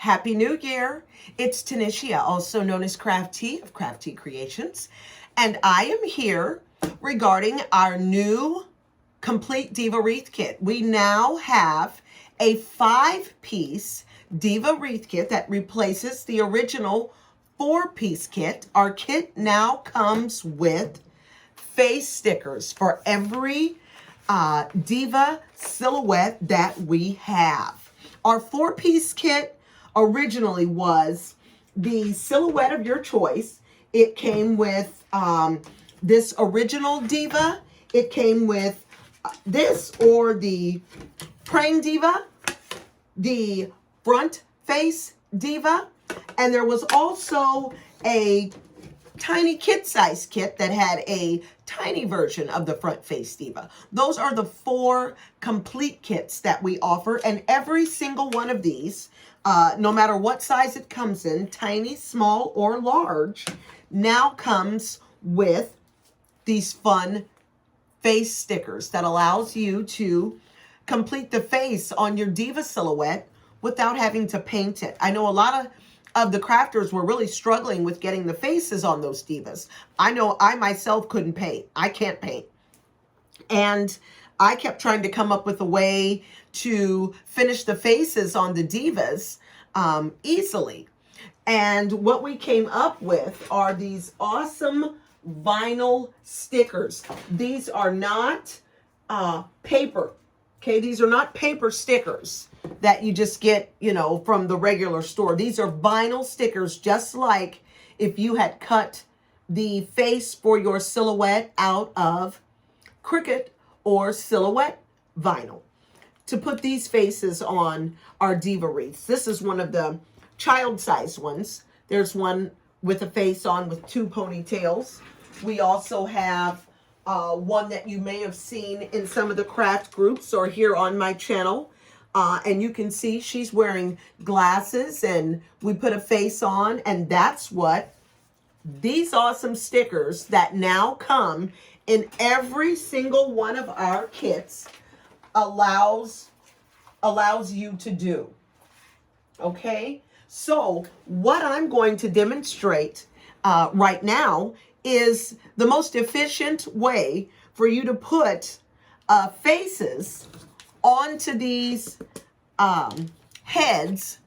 Happy New Year. It's Tanisha, also known as Crafty of Crafty Creations. And I am here regarding our new complete Diva Wreath Kit. We now have a 5-piece Diva Wreath Kit that replaces the original 4-piece kit. Our kit now comes with face stickers for every Diva silhouette that we have. Our 4-piece kit originally was the silhouette of your choice. It came with this original Diva. It came with this or the praying Diva, the front face Diva, and there was also a tiny kid size kit that had a tiny version of the front face Diva. Those are the 4 complete kits that we offer, and every single one of these, no matter what size it comes in, tiny, small, or large, now comes with these fun face stickers that allows you to complete the face on your Diva silhouette without having to paint it. I know a lot of the crafters were really struggling with getting the faces on those Divas. I know I myself couldn't paint. I can't paint. And I kept trying to come up with a way to finish the faces on the Divas easily. And what we came up with are these awesome vinyl stickers. These are not paper. Okay, these are not paper stickers that you just get, you know, from the regular store. These are vinyl stickers, just like if you had cut the face for your silhouette out of Cricut or Silhouette vinyl to put these faces on our Diva wreaths. This is one of the child-sized ones. There's one with a face on with 2 ponytails. We also have one that you may have seen in some of the craft groups or here on my channel. And you can see she's wearing glasses and we put a face on, and that's what these awesome stickers that now come in every single one of our kits allows you to do. Okay, so what I'm going to demonstrate right now is the most efficient way for you to put faces onto these heads,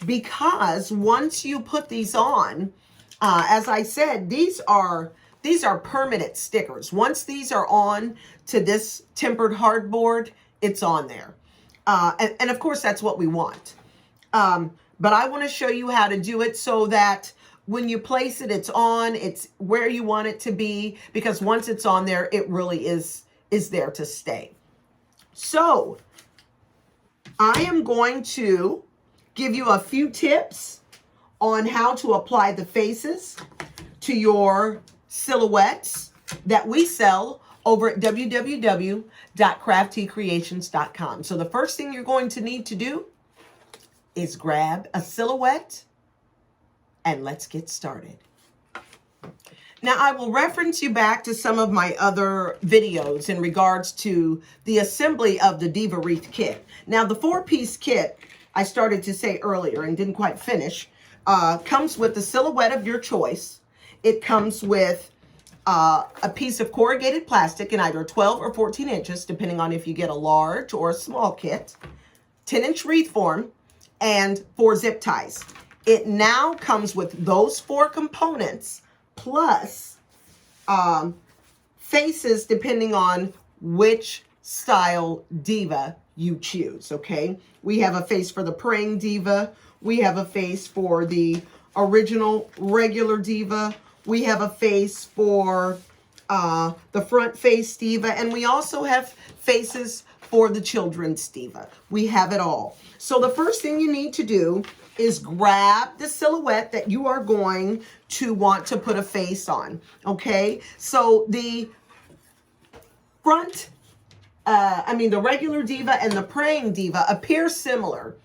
because once you put these on, as I said, these are permanent stickers. Once these are on to this tempered hardboard, it's on there. And of course, that's what we want. But I want to show you how to do it so that when you place it, it's on, it's where you want it to be, because once it's on there, it really is there to stay. So I am going to give you a few tips on how to apply the faces to your silhouettes that we sell over at www.craftycreations.com. So the first thing you're going to need to do is grab a silhouette and let's get started. Now, I will reference you back to some of my other videos in regards to the assembly of the Diva Wreath Kit. Now, the 4-piece kit, I started to say earlier and didn't quite finish, comes with the silhouette of your choice. It comes with a piece of corrugated plastic in either 12 or 14 inches, depending on if you get a large or a small kit, 10-inch wreath form, and 4 zip ties. It now comes with those 4 components, plus faces depending on which style Diva you choose, okay? We have a face for the praying Diva. We have a face for the original regular Diva. We have a face for the front face Diva. And we also have faces for the children's Diva. We have it all. So the first thing you need to do is grab the silhouette that you are going to want to put a face on, okay? So the front, the regular Diva and the praying Diva appear similar,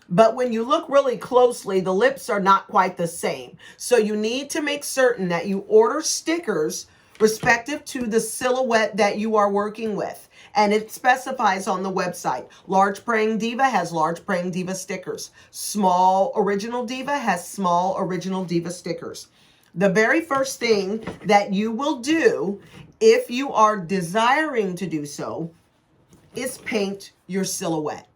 but when you look really closely, the lips are not quite the same. So you need to make certain that you order stickers respective to the silhouette that you are working with. And it specifies on the website, large praying diva has large praying diva stickers. Small original diva has small original diva stickers. The very first thing that you will do, if you are desiring to do so, is paint your silhouette.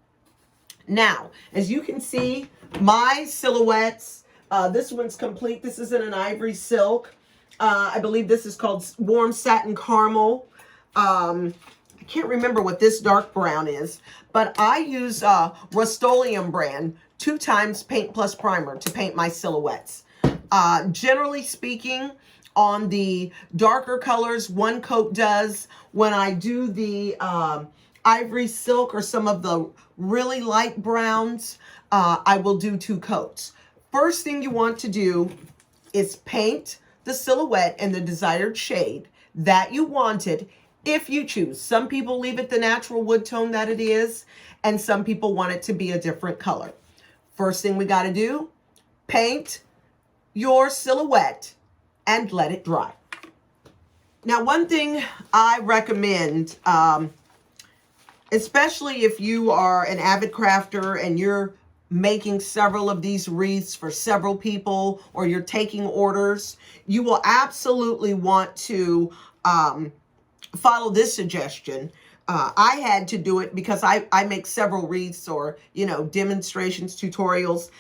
Now, as you can see, my silhouettes, this one's complete. This is in an ivory silk. I believe this is called warm satin caramel. I can't remember what this dark brown is, but I use Rust-Oleum brand 2 times paint plus primer to paint my silhouettes. Generally speaking, on the darker colors, 1 coat does. When I do the ivory silk or some of the really light browns, I will do 2 coats. First thing you want to do is paint the silhouette in the desired shade that you wanted, if you choose. Some people leave it the natural wood tone that it is, and some people want it to be a different color. First thing we got to do, paint your silhouette and let it dry. Now, one thing I recommend, especially if you are an avid crafter and you're making several of these wreaths for several people, or you're taking orders, you will absolutely want to follow this suggestion. I had to do it because I make several wreaths or, demonstrations, tutorials.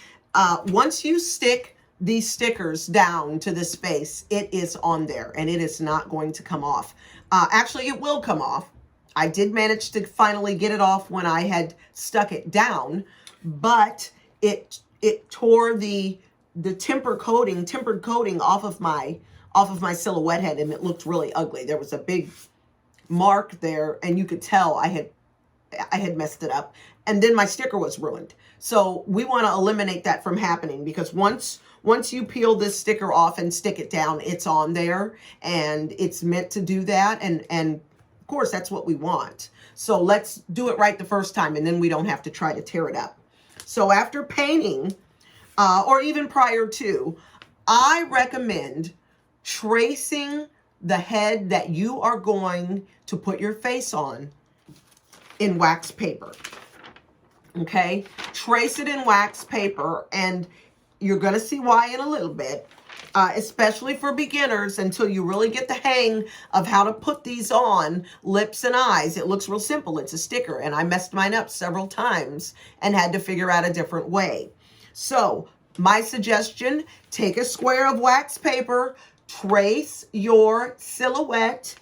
Once you stick these stickers down to this face, it is on there and it is not going to come off. Actually, it will come off. I did manage to finally get it off when I had stuck it down, but it tore the tempered coating off of my silhouette head, and it looked really ugly. There was a big mark there, and you could tell I had messed it up, and then my sticker was ruined. So we want to eliminate that from happening, because once you peel this sticker off and stick it down, it's on there, and it's meant to do that, and of course that's what we want. So let's do it right the first time, and then we don't have to try to tear it up. So after painting, or even prior to, I recommend tracing the head that you are going to put your face on in wax paper. Okay? Trace it in wax paper, and you're going to see why in a little bit, especially for beginners, until you really get the hang of how to put these on lips and eyes. It looks real simple. It's a sticker, and I messed mine up several times and had to figure out a different way. So my suggestion, take a square of wax paper, trace your silhouette,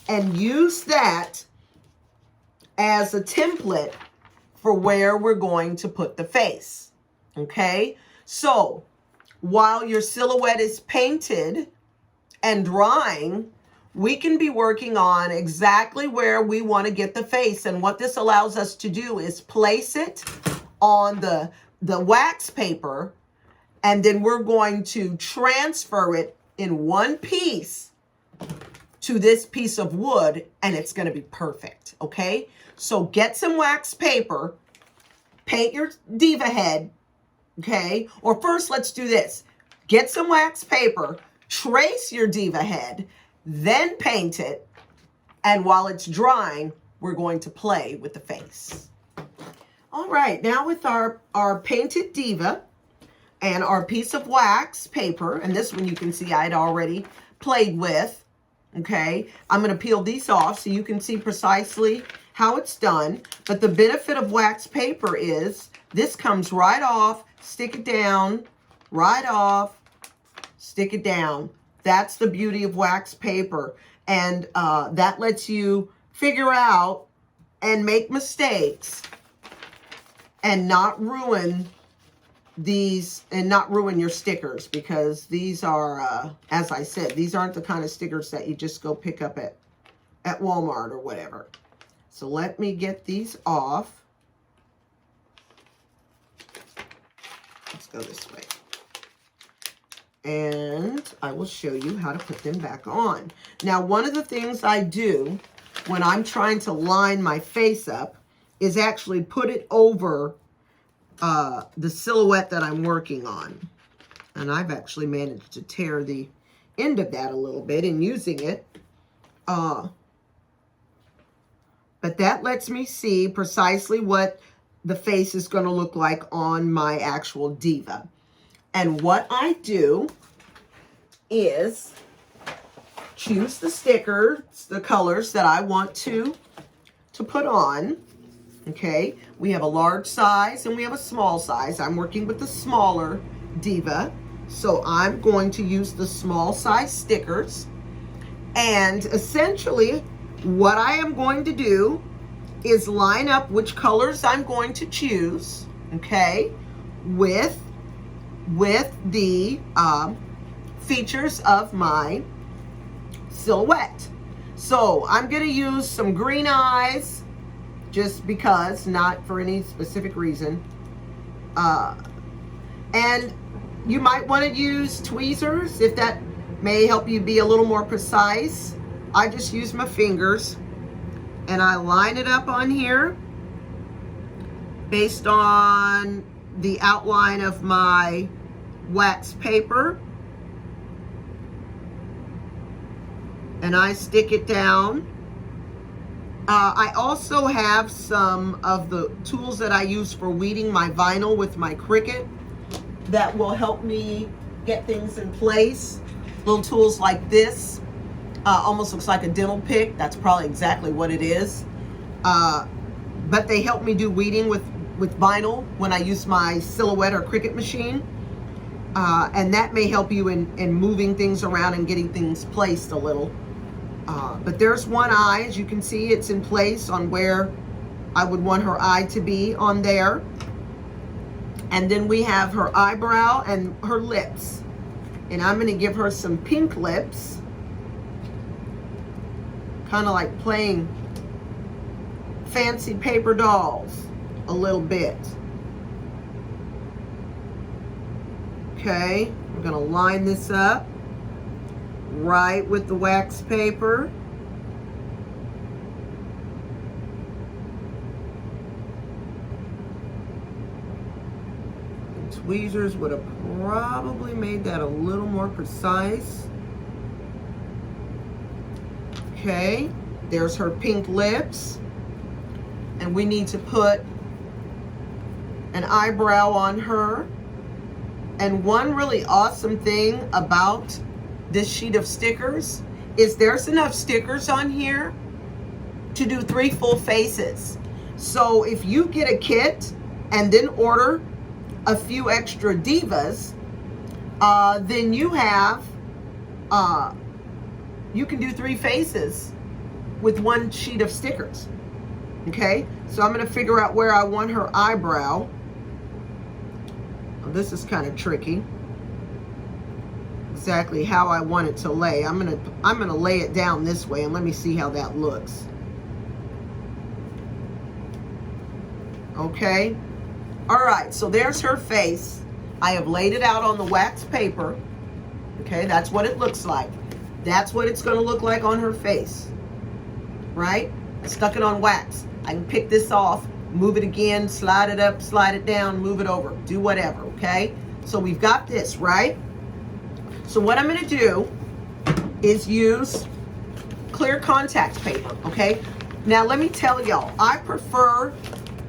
and use that as a template for where we're going to put the face. Okay? So while your silhouette is painted and drying, we can be working on exactly where we want to get the face. And what this allows us to do is place it on the wax paper, and then we're going to transfer it in one piece to this piece of wood, and it's going to be perfect. Okay? So get some wax paper, paint your diva head. Okay? Or first, let's do this. Get some wax paper, trace your diva head, then paint it, and while it's drying, we're going to play with the face. All right, now with our painted diva and our piece of wax paper, and this one you can see I had already played with, okay? I'm going to peel these off so you can see precisely how it's done. But the benefit of wax paper is this comes right off, stick it down, right off, stick it down. That's the beauty of wax paper. And that lets you figure out and make mistakes and not ruin these, and not ruin your stickers, because these are, as I said, these aren't the kind of stickers that you just go pick up at Walmart or whatever. So let me get these off. Let's go this way. And I will show you how to put them back on. Now, one of the things I do when I'm trying to line my face up is actually put it over the silhouette that I'm working on. And I've actually managed to tear the end of that a little bit in using it But that lets me see precisely what the face is going to look like on my actual diva. And what I do is choose the stickers, the colors that I want to put on. Okay, we have a large size and we have a small size. I'm working with the smaller diva, so I'm going to use the small size stickers. And essentially what I am going to do is line up which colors I'm going to choose, okay, with the features of my silhouette. So I'm going to use some green eyes, just because, not for any specific reason. And you might want to use tweezers if that may help you be a little more precise. I just use my fingers and I line it up on here based on the outline of my wax paper. And I stick it down. I also have some of the tools that I use for weeding my vinyl with my Cricut that will help me get things in place. Little tools like this, almost looks like a dental pick. That's probably exactly what it is. But they help me do weeding with vinyl when I use my Silhouette or Cricut machine. And that may help you in moving things around and getting things placed a little. But there's one eye, as you can see, it's in place on where I would want her eye to be on there. And then we have her eyebrow and her lips. And I'm going to give her some pink lips. Kind of like playing fancy paper dolls a little bit. Okay, we're going to line this up right with the wax paper. The tweezers would have probably made that a little more precise. Okay, there's her pink lips. And we need to put an eyebrow on her. And one really awesome thing about this sheet of stickers is there's enough stickers on here to do 3 full faces. So if you get a kit and then order a few extra divas, then you have, you can do 3 faces with 1 sheet of stickers. Okay, so I'm going to figure out where I want her eyebrow. Well, this is kind of tricky. Exactly how I want it to lay. I'm gonna lay it down this way and let me see how that looks. Okay. All right, so there's her face. I have laid it out on the wax paper. Okay, that's what it looks like. That's what it's gonna look like on her face. Right? I stuck it on wax. I can pick this off, move it again, slide it up, slide it down, move it over, do whatever, okay? So we've got this, right? So what I'm gonna do is use clear contact paper, okay? Now let me tell y'all, I prefer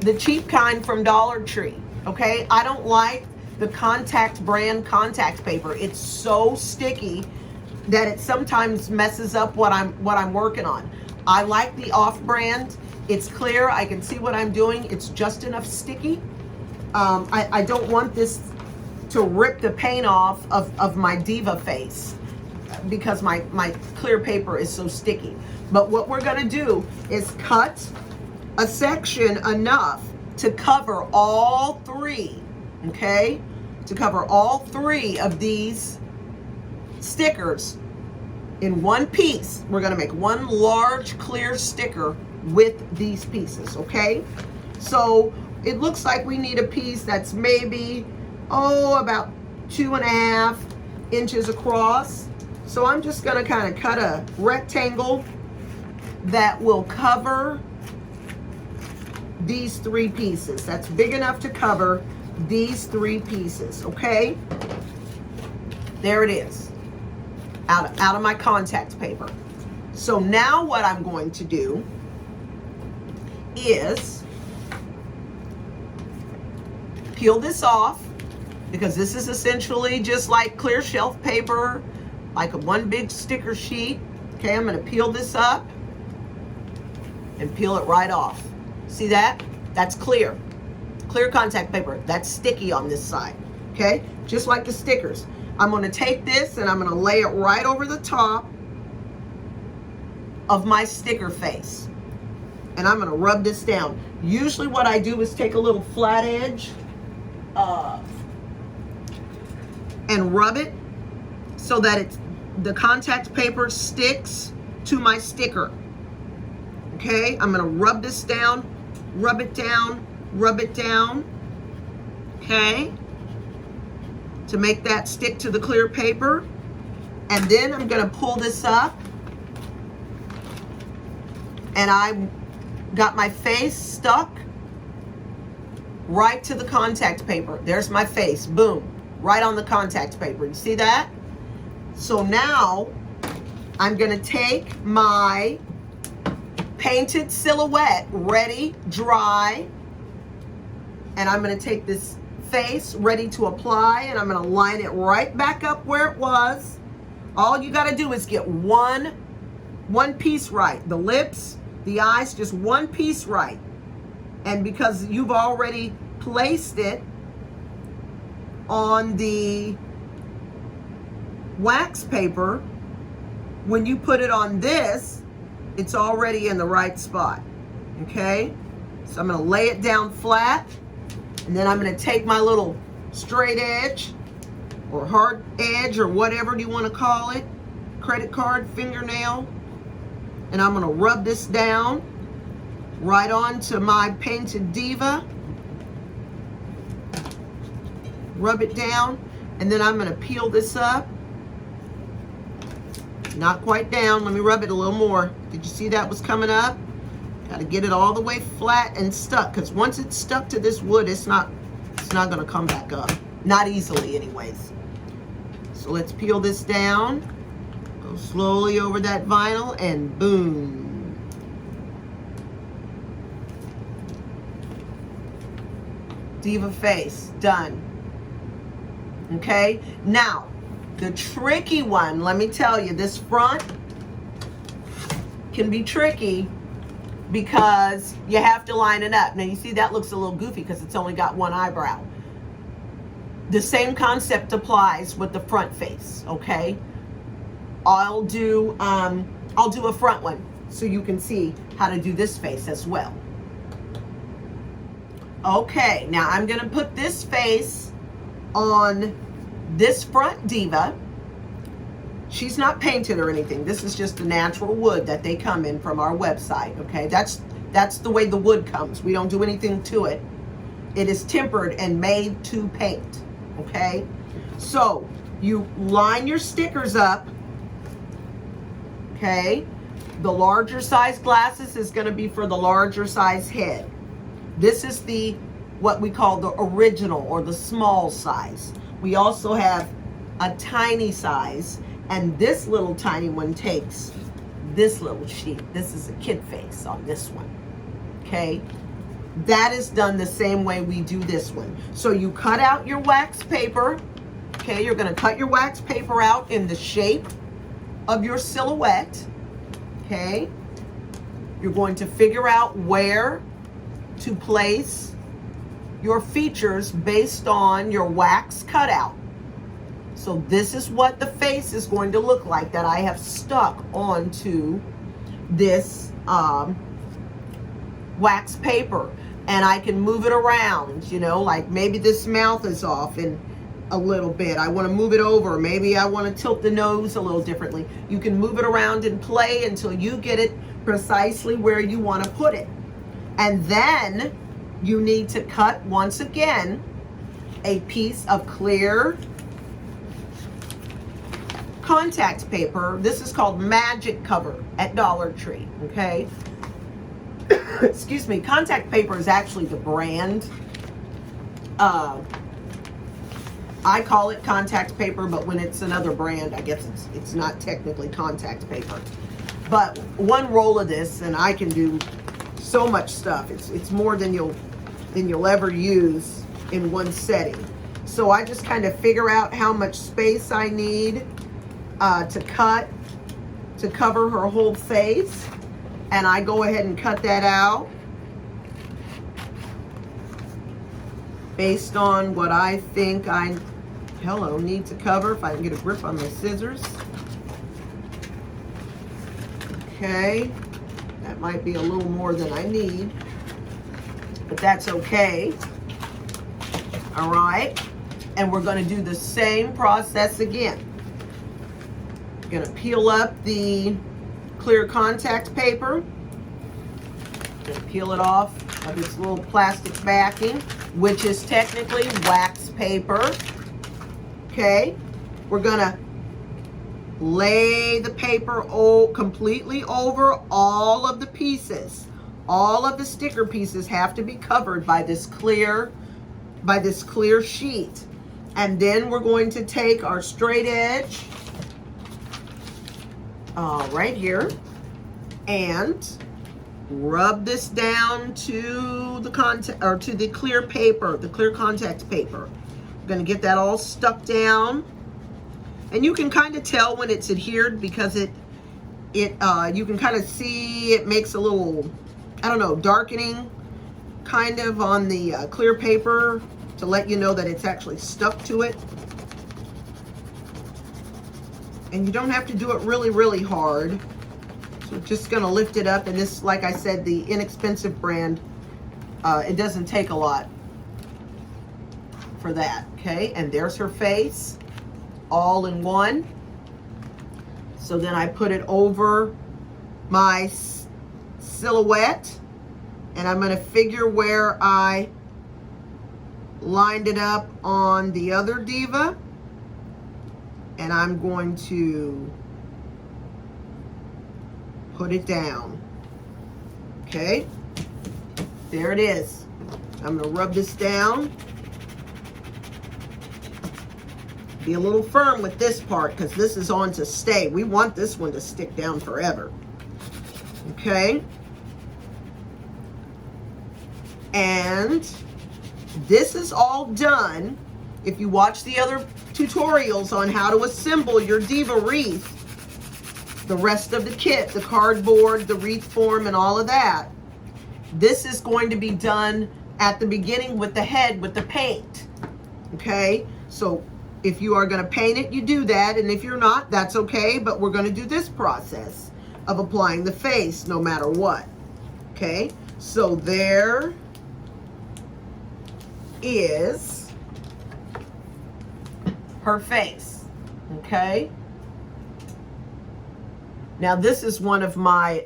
the cheap kind from Dollar Tree, okay? I don't like the contact brand contact paper. It's so sticky that it sometimes messes up what I'm working on. I like the off-brand. It's clear, I can see what I'm doing. It's just enough sticky. I don't want this to rip the paint off of my Diva face because my clear paper is so sticky. But what we're gonna do is cut a section enough to cover all 3, okay? To cover all 3 of these stickers in one piece. We're gonna make one large clear sticker with these pieces, okay? So it looks like we need a piece that's maybe, about 2.5 inches across. So I'm just gonna kind of cut a rectangle that will cover these 3 pieces. That's big enough to cover these 3 pieces, okay? There it is, out of my contact paper. So now what I'm going to do is peel this off, because this is essentially just like clear shelf paper, like a one big sticker sheet. Okay, I'm going to peel this up and peel it right off. See that? That's clear. Clear contact paper. That's sticky on this side. Okay, just like the stickers. I'm going to take this and I'm going to lay it right over the top of my sticker face. And I'm going to rub this down. Usually what I do is take a little flat edge and rub it so that the contact paper sticks to my sticker. Okay, I'm going to rub this down, rub it down, rub it down. Okay, to make that stick to the clear paper. And then I'm going to pull this up, and I got my face stuck right to the contact paper. There's my face, boom, right on the contact paper. You see that? So now I'm going to take my painted silhouette, ready, dry, and I'm going to take this face ready to apply, and I'm going to line it right back up where it was. All you got to do is get one piece right. The lips, the eyes, just one piece right. And because you've already placed it on the wax paper, when you put it on this, it's already in the right spot. Okay? So I'm going to lay it down flat, and then I'm going to take my little straight edge or hard edge or whatever you want to call it, credit card, fingernail, and I'm going to rub this down right onto my painted Diva. Rub it down, and then I'm going to peel this up. Not quite down. Let me rub it a little more. Did you see that was coming up? Got to get it all the way flat and stuck, because once it's stuck to this wood, it's not going to come back up. Not easily anyways. So let's peel this down. Go slowly over that vinyl, and boom. Diva face, done. Okay, now the tricky one, let me tell you, this front can be tricky because you have to line it up. Now you see that looks a little goofy because it's only got one eyebrow. The same concept applies with the front face, okay? I'll do a front one so you can see how to do this face as well. Okay, now I'm gonna put this face on this front Diva. She's not painted or anything. This is just the natural wood that they come in from our website, okay? That's the way the wood comes. We don't do anything to it. It is tempered and made to paint, okay? So you line your stickers up, okay? The larger size glasses is gonna be for the larger size head. This is what we call the original or the small size. We also have a tiny size, and this little tiny one takes this little sheet. This is a kid face on this one, okay? That is done the same way we do this one. So you cut out your wax paper, okay? You're gonna cut your wax paper out in the shape of your silhouette, okay? You're going to figure out where to place your features based on your wax cutout. So this is what the face is going to look like that I have stuck onto this wax paper. And I can move it around, you know, like maybe this mouth is off in a little bit. I want to move it over. Maybe I want to tilt the nose a little differently. You can move it around and play until you get it precisely where you want to put it. And then you need to cut, once again, a piece of clear contact paper. This is called Magic Cover at Dollar Tree, okay? Excuse me, contact paper is actually the brand. I call it contact paper, but when it's another brand, I guess it's not technically contact paper. But one roll of this, and I can do so much stuff. It's more than you'll ever use in one setting. So I just kind of figure out how much space I need to cut to cover her whole face, and I go ahead and cut that out based on what I think I need to cover. If I can get a grip on my scissors. Okay, that might be a little more than I need, but that's okay. All right, and we're going to do the same process again. I'm going to peel up the clear contact paper. I'm going to peel it off of its little plastic backing, which is technically wax paper. Okay, we're going to lay the paper completely over all of the pieces. All of the sticker pieces have to be covered by this clear sheet. And then we're going to take our straight edge right here and rub this down to the clear paper, the clear contact paper. I'm going to get that all stuck down. And you can kind of tell when it's adhered because you can kind of see it makes a little, I don't know, darkening kind of on the clear paper to let you know that it's actually stuck to it. And you don't have to do it really, really hard. So just going to lift it up. And this, like I said, the inexpensive brand, it doesn't take a lot for that. Okay, and there's her face, all in one. So then I put it over my silhouette, and I'm going to figure where I lined it up on the other Diva, and I'm going to put it down. Okay, there it is. I'm going to rub this down. Be a little firm with this part because this is on to stay. We want this one to stick down forever. Okay. And this is all done. If you watch the other tutorials on how to assemble your Diva wreath, the rest of the kit, the cardboard, the wreath form, and all of that, this is going to be done at the beginning with the head, with the paint. Okay. So if you are going to paint it, you do that. And if you're not, that's okay. But we're going to do this process of applying the face no matter what. Okay. So there is her face. Okay. Now this is one of my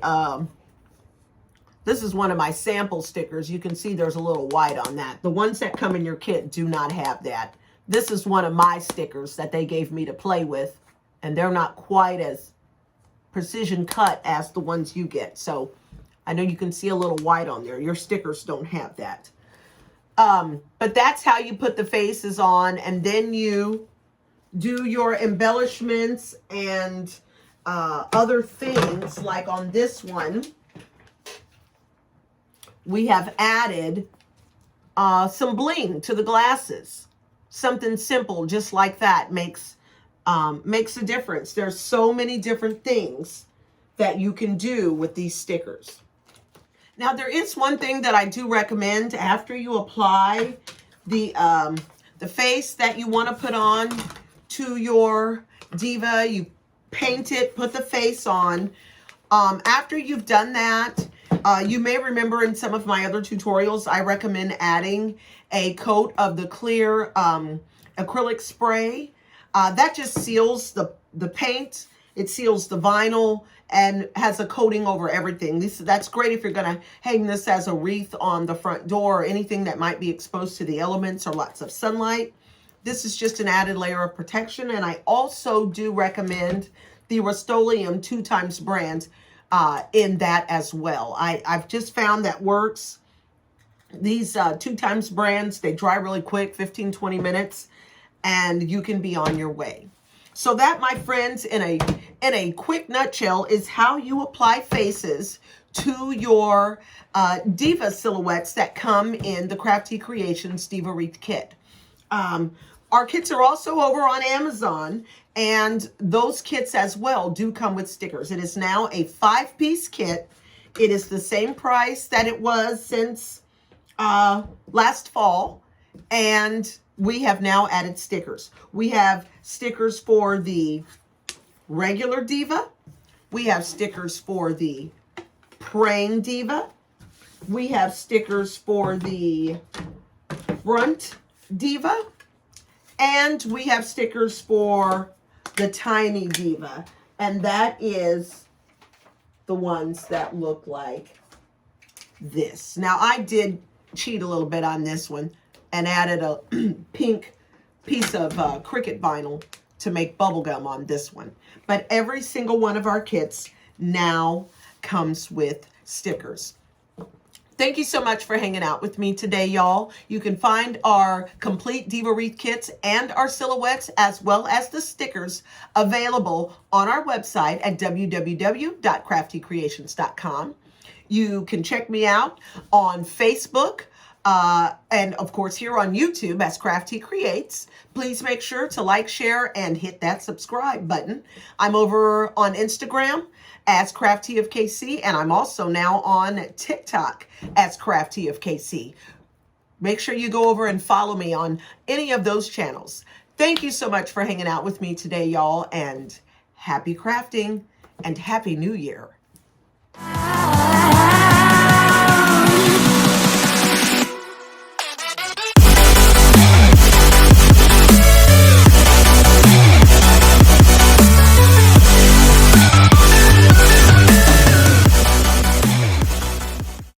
sample stickers. You can see there's a little white on that. The ones that come in your kit do not have that. This is one of my stickers that they gave me to play with, and they're not quite as precision cut as the ones you get. So I know you can see a little white on there. Your stickers don't have that. But that's how you put the faces on, and then you do your embellishments and other things. Like on this one, we have added some bling to the glasses. Something simple just like that makes a difference. There's so many different things that you can do with these stickers. Now, there is one thing that I do recommend after you apply the face that you want to put on to your Diva. You paint it, put the face on. After you've done that, you may remember in some of my other tutorials, I recommend adding a coat of the clear acrylic spray. That just seals the paint. It seals the vinyl and has a coating over everything. That's great if you're going to hang this as a wreath on the front door or anything that might be exposed to the elements or lots of sunlight. This is just an added layer of protection. And I also do recommend the Rust-Oleum 2x brand in that as well. I've just found that works. These 2x brands, they dry really quick, 15-20 minutes, and you can be on your way. So that, my friends, in in a quick nutshell, is how you apply faces to your Diva silhouettes that come in the Crafty Creations Diva Wreath Kit. Our kits are also over on Amazon, and those kits as well do come with stickers. It is now a 5-piece kit. It is the same price that it was since last fall, and we have now added stickers. We have stickers for the regular Diva. We have stickers for the Praying Diva. We have stickers for the Front Diva. And we have stickers for the Tiny Diva. And that is the ones that look like this. Now, I did cheat a little bit on this one and added a pink piece of Cricut vinyl to make bubble gum on this one. But every single one of our kits now comes with stickers. Thank you so much for hanging out with me today, y'all. You can find our complete Diva Wreath kits and our silhouettes, as well as the stickers, available on our website at www.craftycreations.com. You can check me out on Facebook, and of course here on YouTube as Crafty Creates. Please make sure to like, share, and hit that subscribe button. I'm over on Instagram as Crafty of KC, and I'm also now on TikTok as Crafty of KC. Make sure you go over and follow me on any of those channels. Thank you so much for hanging out with me today, y'all, and happy crafting and Happy New Year.